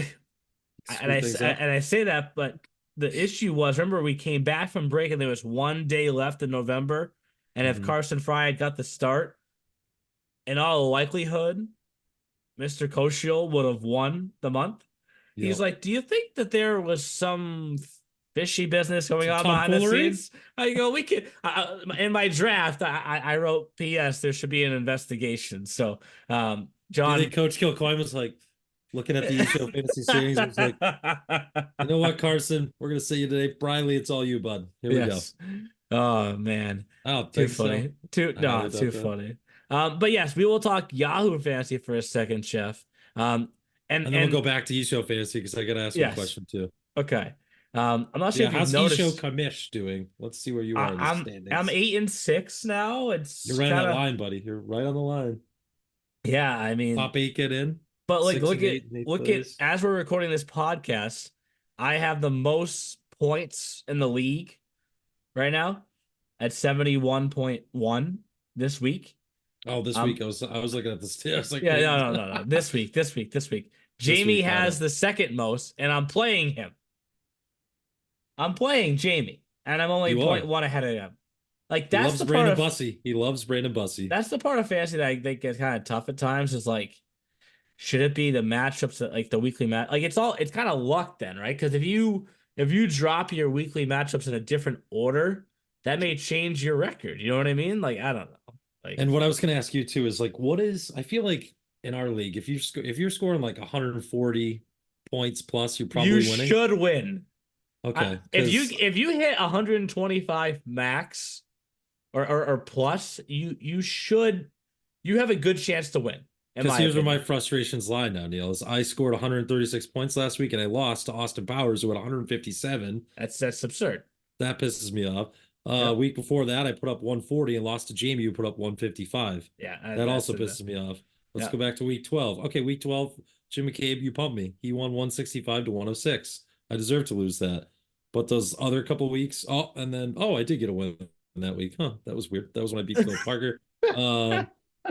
and I say that, but the issue was, remember we came back from break and there was 1 day left in November, and if Carson Fry had got the start, in all likelihood, Mr. Koshiel would have won the month. Yep. He's like, do you think that there was some fishy business going on behind the scenes? I go, we could. In my draft, I wrote, P.S. There should be an investigation. So, John,
Coach Kilcoyne was like looking at the eShow fantasy series. He was like, you know what, Carson, we're gonna see you today. Briley, it's all you, bud. Here we go.
Oh man,
I don't
too
think
funny.
So.
Too funny. But yes, we will talk Yahoo Fantasy for a second, Chef. And
then we'll go back to eShow Fantasy because I got to ask you a question too.
Okay. I'm not sure if you've
how's
noticed.
eShow Kamish doing? Let's see where you are in the standings.
I'm 8-6 now.
You're right on that line, buddy. You're right on the line.
Yeah, I mean,
top 8 get in.
But like, look at as we're recording this podcast, I have the most points in the league right now at 71.1 this week.
Oh, this week I was looking at this. I was like,
no. This week. Jamie has the second most, and I'm playing him. I'm playing Jamie, and I'm only 0.1 ahead of him. Like that's the part of
Bussey. He loves Brandon Bussey.
That's the part of fantasy that I think gets kind of tough at times. Is like, should it be the matchups that like the weekly match? Like it's kind of luck then, right? Because if you drop your weekly matchups in a different order, that may change your record. You know what I mean? Like I don't know. Like,
and what I was going to ask you too is like, I feel like in our league, if you're scoring like 140 points plus, you're probably winning.
You should win.
Okay.
If you hit 125 max or plus, you have a good chance to win.
Because here's where my frustrations lie now, Neil. Is I scored 136 points last week and I lost to Austin Powers who had 157.
That's absurd.
That pisses me off. Week before that, I put up 140 and lost to Jamie, who put up 155.
Yeah,
that also pisses me off. Let's go back to week 12. Okay, week 12, Jim McCabe, you pumped me. He won 165 to 106. I deserve to lose that. But those other couple weeks, I did get a win that week. Huh, that was weird. That was when I beat Phil Parker.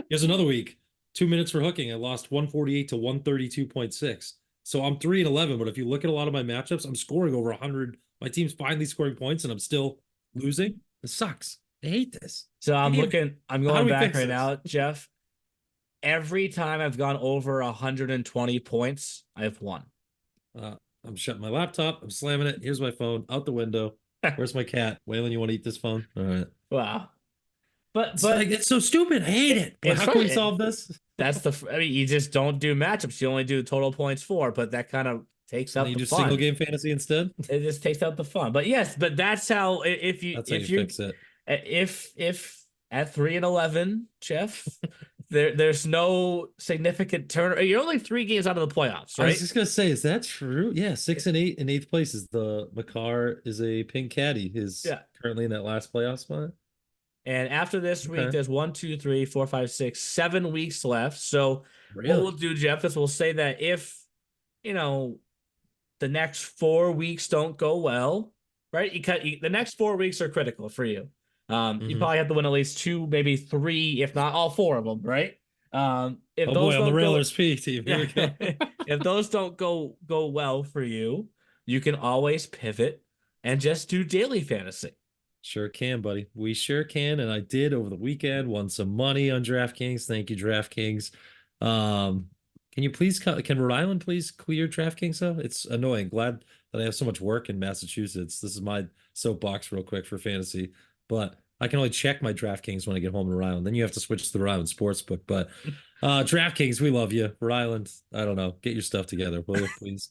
Here's another week. 2 minutes for hooking. I lost 148 to 132.6. So I'm 3-11. But if you look at a lot of my matchups, I'm scoring over 100. My team's finally scoring points, and I'm still losing. It sucks. I hate this.
So I'm going back right now, Jeff. Every time I've gone over 120 points, I've won.
I'm shutting my laptop. I'm slamming it. Here's my phone out the window. Where's my cat? Waylon, you want to eat this phone? All right.
Wow. But
it's so stupid. I hate it. How can we solve this?
You just don't do matchups. You only do total points for, but that kind of takes out the fun. You do
single game fantasy instead?
It just takes out the fun. But yes, that's how if you fix it. If at 3-11, Jeff, There's no significant turn. You're only 3 games out of the playoffs,
I was
right?
just gonna say, is that true? Yeah, 6 and 8 in eighth place is the Makar is a pink caddy. Is
Yeah.
currently in that last playoff spot.
And after this week,
Okay.
there's 1, 2, 3, 4, 5, 6, 7 weeks left. So what
Really?
we'll do, Jeff, is we'll say that if, you know, the next 4 weeks don't go well, right? The next 4 weeks are critical for you. You probably have to win at least 2, maybe 3, if not all 4 of them, right? If
Oh
those
boy, on the
don't go,
Railers P team. Here we go.
if those don't go well for you, you can always pivot and just do daily fantasy.
Sure can, buddy. We sure can. And I did over the weekend, won some money on DraftKings. Thank you, DraftKings. Can you please, can Rhode Island please clear DraftKings though? It's annoying. Glad that I have so much work in Massachusetts. This is my soapbox real quick for fantasy, but I can only check my DraftKings when I get home to Rhode Island. Then you have to switch to the Rhode Island Sportsbook. But DraftKings, we love you. Rhode Island, I don't know. Get your stuff together, will you, please?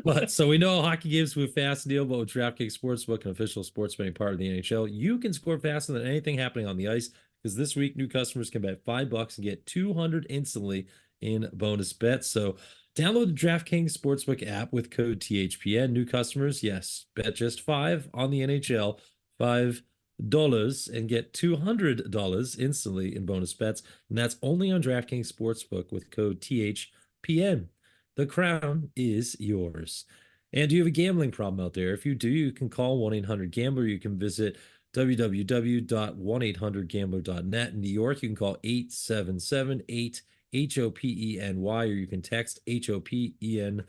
But so we know hockey games move fast, Neil, but with DraftKings Sportsbook, an official sports betting partner of the NHL, you can score faster than anything happening on the ice because this week new customers can bet $5 and get 200 instantly in bonus bets. So download the DraftKings Sportsbook app with code THPN. New customers, yes, bet just $5 on the NHL, $5 and get $200 instantly in bonus bets. And that's only on DraftKings Sportsbook with code THPN. The crown is yours. And do you have a gambling problem out there? If you do, you can call 1-800-GAMBLER. You can visit www.1800gambler.net. In New York, you can call 877-8-HOPENY, or you can text HOPENY.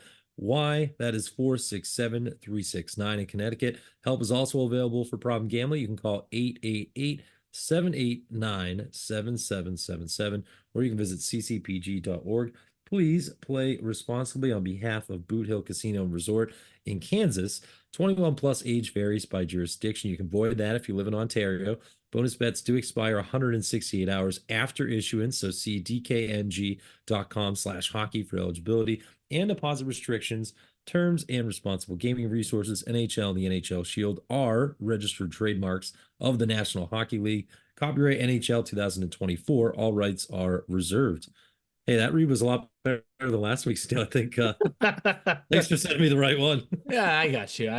That is 467-369. In Connecticut, help is also available for problem gambling. You can call 888-789-7777, or you can visit ccpg.org. Please play responsibly on behalf of Boot Hill Casino and Resort in Kansas. 21 plus age varies by jurisdiction. You can void that if you live in Ontario. Bonus bets do expire 168 hours after issuance, so see dkng.com/hockey for eligibility and deposit restrictions, terms, and responsible gaming resources. NHL and the NHL Shield are registered trademarks of the National Hockey League. Copyright NHL 2024. All rights are reserved. Hey, that read was a lot better than last week's still, I think. Thanks for sending me the right one.
Yeah, I got you.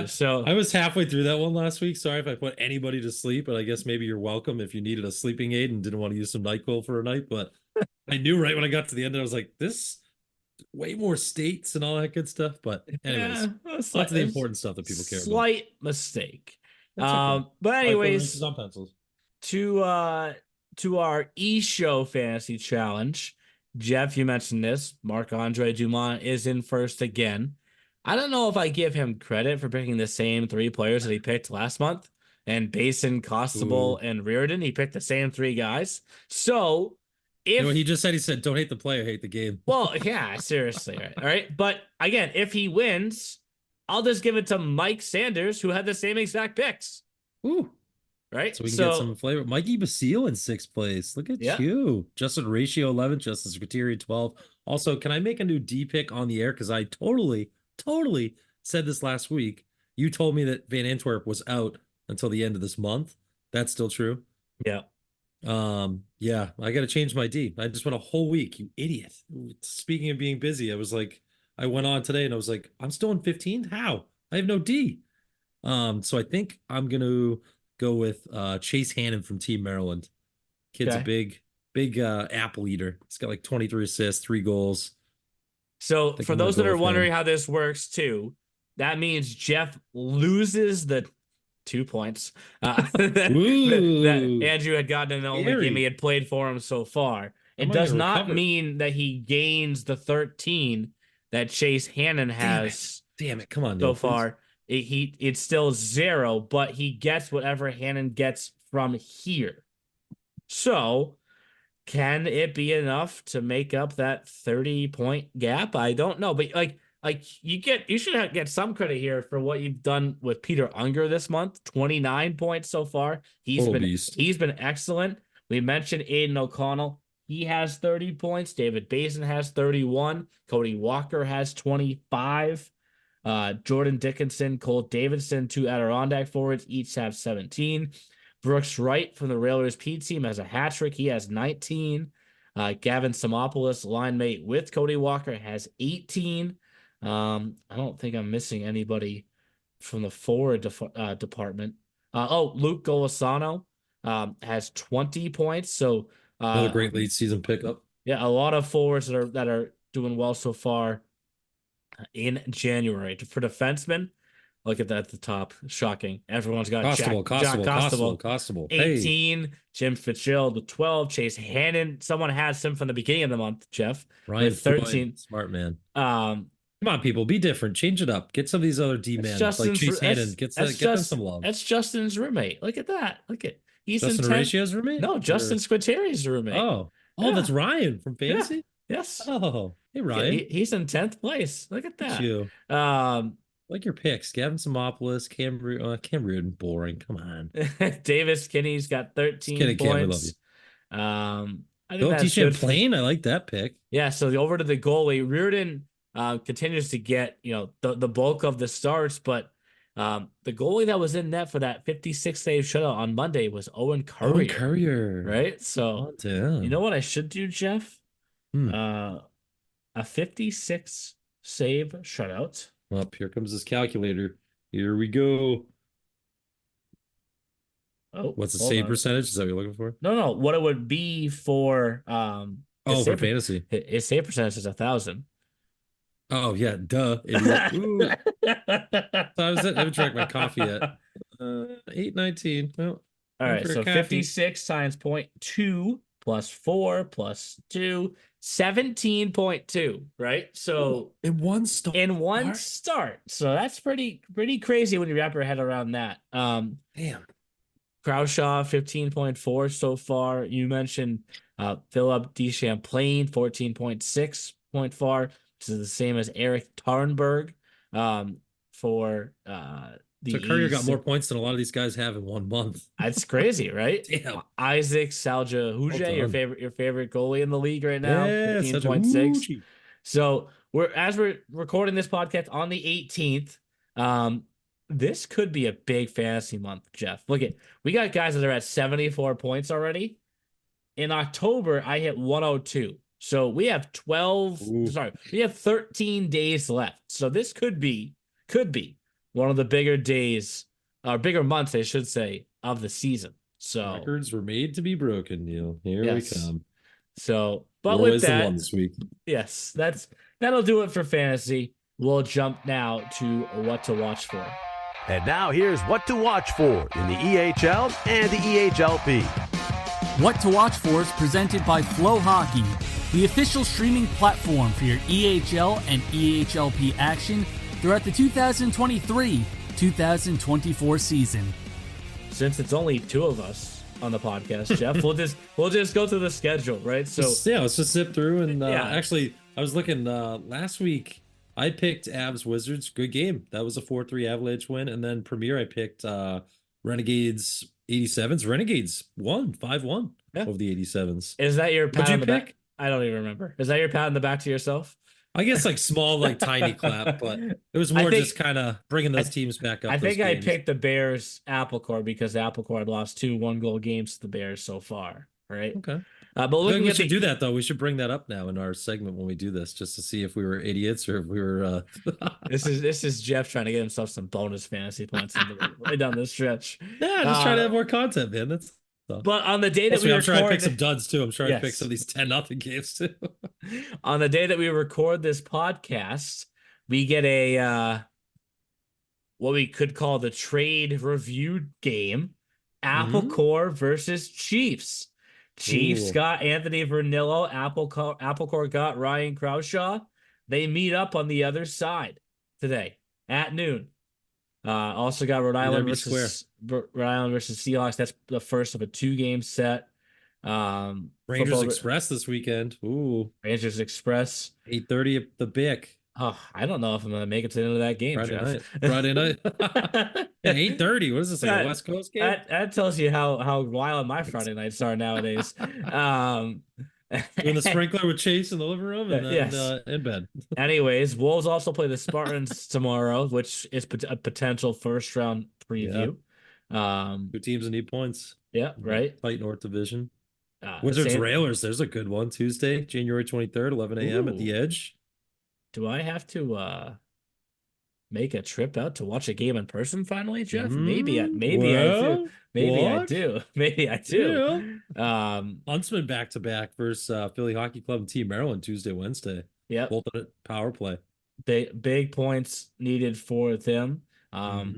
So
I was halfway through that one last week. Sorry if I put anybody to sleep, but I guess maybe you're welcome if you needed a sleeping aid and didn't want to use some NyQuil for a night. But I knew right when I got to the end, I was like, this way more states and all that good stuff. But anyways, lots of the important stuff that people care about.
Slight mistake.
Okay.
But anyways,
on pencils.
to our eShow Fantasy Challenge. Jeff, you mentioned this. Marc-Andre Dumont is in first again. I don't know if I give him credit for picking the same 3 players that he picked last month. And Basin, Costable, and Reardon. He picked the same 3 guys. So if
you know what he just said, he said, don't hate the player, hate the game.
Well, yeah, seriously. Right. All right. But again, if he wins, I'll just give it to Mike Sanders, who had the same exact picks.
Ooh.
Right.
So we can get some flavor. Mikey Basile in 6th place. Look at you. Justin Ratio 11, Justin Secretary 12. Also, can I make a new D pick on the air? Because I totally said this last week. You told me that Van Antwerp was out until the end of this month. That's still true.
Yeah.
Yeah, I got to change my D. I just went a whole week, you idiot. Speaking of being busy, I went on today and I was like, I'm still in 15th? How? I have no D. So I think I'm going to go with Chase Hannon from Team Maryland. Kid's a big apple eater. He's got like 23 assists, 3 goals.
So for those that are wondering how this works too, that means Jeff loses the 2 points that Andrew had gotten in the only game he had played for him so far. It does not mean that he gains the 13 that Chase Hannon has.
Damn it. Come on,
so far. It's still 0, but he gets whatever Hannon gets from here. So can it be enough to make up that 30-point gap? I don't know, but like you should get some credit here for what you've done with Peter Unger this month. 29 points so far. He's been excellent. We mentioned Aiden O'Connell. He has 30 points. David Basin has 31. Cody Walker has 25. Jordan Dickinson, Cole Davidson, 2 Adirondack forwards, each have 17. Brooks Wright from the Railroaders P team has a hat trick. He has 19. Gavin Samopoulos, line mate with Cody Walker, has 18. I don't think I'm missing anybody from the forward department. Luke Golisano has 20 points. So
another great late season pickup.
Yeah, a lot of forwards that are doing well so far in January. For defensemen, look at that at the top. Shocking. Everyone's got
Costable.
18.
Hey.
Jim Fitzgerald with 12. Chase Hannon. Someone has him from the beginning of the month, Jeff.
Ryan
with 13.
Floyd, smart man. Come on, people, be different. Change it up. Get some of these other D-men like Chase Hannon. Get them some love.
That's Justin's roommate. Look at that. He's
Justin Horatio's roommate?
No, Justin Squitieri's roommate.
Oh,
yeah.
That's Ryan from Fantasy?
Yeah. Yes.
Oh, hey, Ryan.
Yeah, he's in 10th place. Look at that.
You. Like your picks. Gavin Samopoulos, Cam Reardon, boring. Come on.
Davis Kinney's got 13 points.
Cam, we love you.
I think that's
Champlain. I like that pick.
Yeah, so over to the goalie. Reardon continues to get, the bulk of the starts, but the goalie that was in net for that 56 save shutout on Monday was Owen Courier. Right? So, you know what I should do, Jeff? A 56 save shutout.
Up, here comes this calculator. Here we go.
Oh,
what's the save percentage? Is that what you're looking for?
No. What it would be for
for fantasy.
His save percentage is 1,000.
Oh yeah, duh. So I haven't drank my coffee yet. 819. Well,
all right, so 56 times 0.2 plus 4 plus 2, 17.2, right? So
in one start.
So that's pretty crazy when you wrap your head around that.
Damn.
Crouchshaw 15.4 so far. You mentioned Philip DeChamplain 14.6.4, which is the same as Eric Tarnberg for the
so Courier got more points than a lot of these guys have in 1 month.
That's crazy, right?
Damn.
Isaac Salja-Houge, your favorite goalie in the league right now,
yeah,
15.6. So as we're recording this podcast on the 18th, this could be a big fantasy month, Jeff. We got guys that are at 74 points already. In October, I hit 102. So we have 13 days left. So this could be one of the bigger days, or bigger months, I should say, of the season. So
records were made to be broken, Neil. Here we come.
So, but with that,
one this week.
Yes, that'll do it for fantasy. We'll jump now to what to watch for.
And now here's what to watch for in the EHL and the EHLP.
What to watch for is presented by Flow Hockey, the official streaming platform for your EHL and EHLP action throughout the 2023-2024 season.
Since it's only two of us on the podcast, Jeff, we'll just go through the schedule, right? So
let's just zip through. And actually, I was looking last week. I picked Avs Wizards. Good game. That was a 4-3 Avalanche win. And then Premier, I picked Renegades 87s. Renegades won 5-1 over the 87s.
Is that your pat on the back? I don't even remember. Is that your pat on the back to yourself?
I guess small, tiny clap, but it was more just kind of bringing those teams back up.
I think I picked the Bears Apple Core because Apple Core had lost 2 one-goal games to the Bears so far, right?
Okay.
But
we should do that, though. We should bring that up now in our segment when we do this, just to see if we were idiots or if we were.
This is Jeff trying to get himself some bonus fantasy points right down the stretch.
Yeah, just trying to have more content, man. That's.
But on the day that
I'm trying to pick some duds too. I'm trying to pick some of these 10-0 games too.
On the day that we record this podcast, we get a what we could call the trade review game: Apple Core versus Chiefs. Chiefs got Anthony Vernillo. Apple Core got Ryan Crouchshaw. They meet up on the other side today at noon. Also got Rhode Island versus Seahawks. That's the first of a 2-game set.
Rangers Express this weekend. Ooh,
Rangers Express
8:30 at the Bic.
Oh, I don't know if I'm gonna make it to the end of that game.
Friday night. 8:30. What is this? Like a West Coast game?
That tells you how wild my Friday nights are nowadays.
Doing the sprinkler with Chase in the living room and then in bed.
Anyways, Wolves also play the Spartans tomorrow, which is a potential first round preview.
Two teams that need points.
Yeah, right.
Tight North Division. Wizards
Same.
Railers, there's a good one. Tuesday, January 23rd, 11 a.m. at the Edge.
Do I have to make a trip out to watch a game in person finally, Jeff? Maybe I do. Maybe I do. Maybe I do.
Yeah. Huntsman back-to-back versus Philly Hockey Club and Team Maryland Tuesday, Wednesday.
Yeah.
Both on power play.
Big points needed for them. I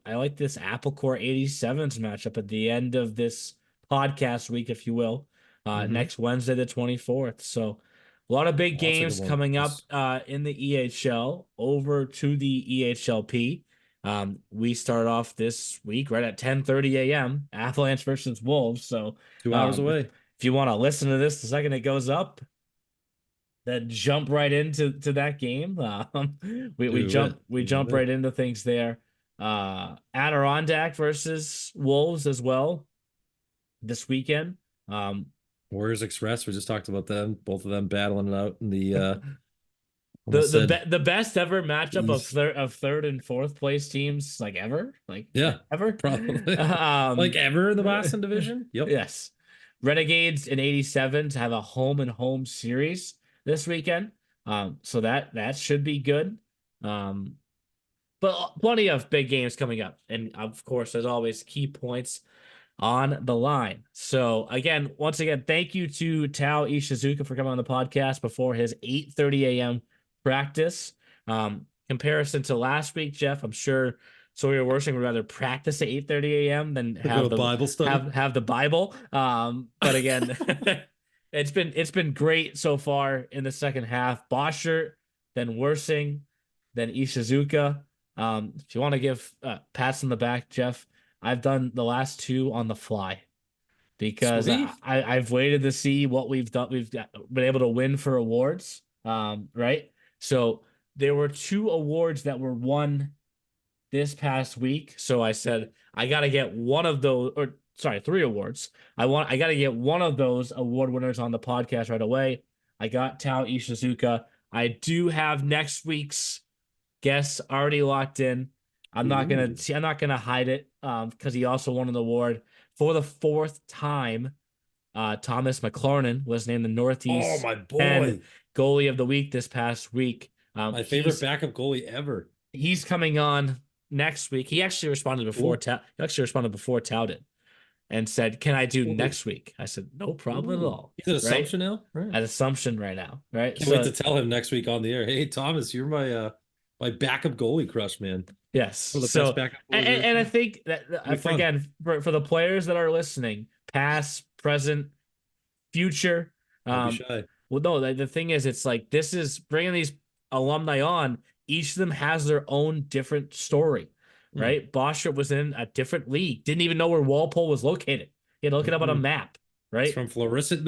like this Apple Core 87s matchup at the end of this podcast week, if you will. Next Wednesday, the 24th. So a lot of big games coming up in the EHL. Over to the EHLP. We start off this week right at 10:30 a.m. Avalanche versus Wolves. So
2 hours away.
If you want to listen to this the second it goes up, then jump right into that game. We jump right into things there. Adirondack versus Wolves as well this weekend.
Warriors Express, we just talked about them, both of them battling it out in the
the best ever matchup of third and fourth place teams ever, ever
probably ever in the Boston division. Yep.
Yes. Renegades and 87s have a home and home series this weekend. So that should be good. But plenty of big games coming up. And of course, as always, key points on the line. So once again, thank you to Tao Ishizuka for coming on the podcast before his 8:30 a.m. practice. Comparison to last week, Jeff, I'm sure Sawyer Worthing would rather practice at 8:30 a.m. than have the
Bible study.
Have the Bible. But again, it's been great so far in the second half. Boschert, then Worthing, then Ishizuka. If you want to give pats on the back, Jeff, I've done the last two on the fly because I've waited to see what we've done. We've been able to win for awards, right? So there were 2 awards that were won this past week. So I said, I got to get one of those, 3 awards. I got to get one of those award winners on the podcast right away. I got Tao Ishizuka. I do have next week's guests already locked in. I'm not gonna hide it because he also won an award for the 4th time. Thomas McLarnon was named the Northeast goalie of the week this past week.
My favorite backup goalie ever.
He's coming on next week. He actually responded before Tao did, and said, "Can I do next week?" I said, "No problem at all."
He's at Assumption now.
Right? At Assumption right now. Right.
Can't wait to tell him next week on the air. Hey, Thomas, you're my backup goalie crush, man.
Yes. So, and I think that again for the players that are listening, past, present, future.
Don't be shy.
Well, no, the thing is, it's this is bringing these alumni on. Each of them has their own different story, right? Boschert was in a different league, didn't even know where Walpole was located. He had to look it up on a map, right?
It's from Florissant,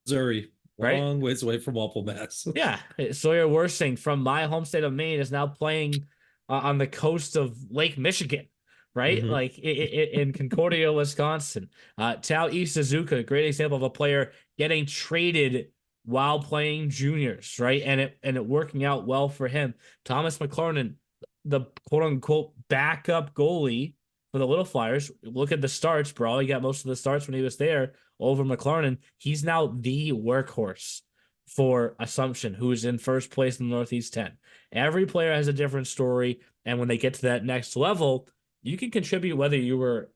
Missouri. Long ways away from Walpole, Mass.
Yeah. Sawyer Worthing from my home state of Maine is now playing on the coast of Lake Michigan, right? In Concordia, Wisconsin. Tao Ishizuka, a great example of a player getting traded while playing juniors, right? And it working out well for him. Thomas McLarnon, the quote unquote backup goalie for the Little Flyers. Look at the starts, bro. He got most of the starts when he was there over McLarnon. He's now the workhorse for Assumption, who's in first place in the Northeast 10. Every player has a different story, and when they get to that next level, you can contribute whether you were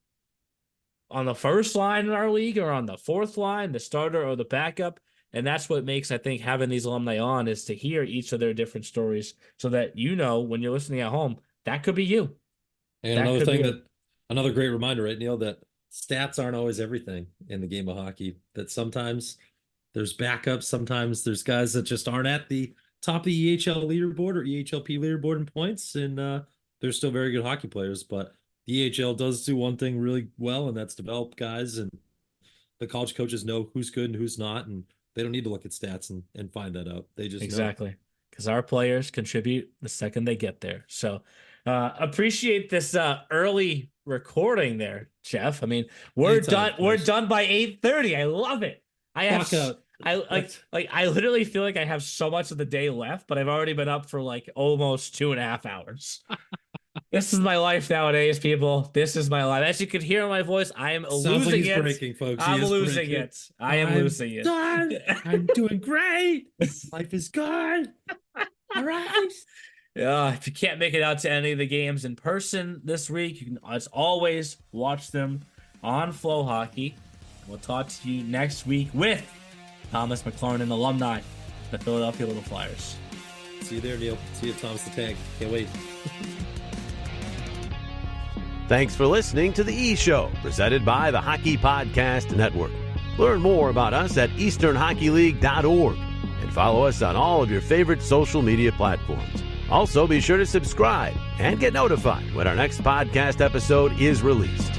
on the first line in our league or on the 4th line, the starter or the backup. And that's what makes, I think, having these alumni on is to hear each of their different stories so that when you're listening at home, that could be you.
And another great reminder, right, Neil, that stats aren't always everything in the game of hockey. That sometimes there's backups, sometimes there's guys that just aren't at the top of the EHL leaderboard or EHLP leaderboard in points, and they're still very good hockey players. But the EHL does do one thing really well, and that's develop guys, and the college coaches know who's good and who's not, and they don't need to look at stats and find that out. They just
exactly because our players contribute the second they get there. So appreciate this early recording there, Jeff. I mean, we're done by 8:30. I love it. I literally feel like I have so much of the day left, but I've already been up for almost 2.5 hours. This is my life nowadays, people. This is my life. As you can hear in my voice, I am
Sounds like
losing
he's
it.
breaking, folks.
I'm
He is
losing
breaking.
it. I am losing it.
Done. I'm doing great. Life is good. All right.
If you can't make it out to any of the games in person this week, you can, as always, watch them on Flow Hockey. We'll talk to you next week with Thomas McLaurin, alumni, the Philadelphia Little Flyers.
See you there, Neil. See you, Thomas the Tank. Can't wait.
Thanks for listening to The E Show, presented by the Hockey Podcast Network. Learn more about us at easternhockeyleague.org and follow us on all of your favorite social media platforms. Also, be sure to subscribe and get notified when our next podcast episode is released.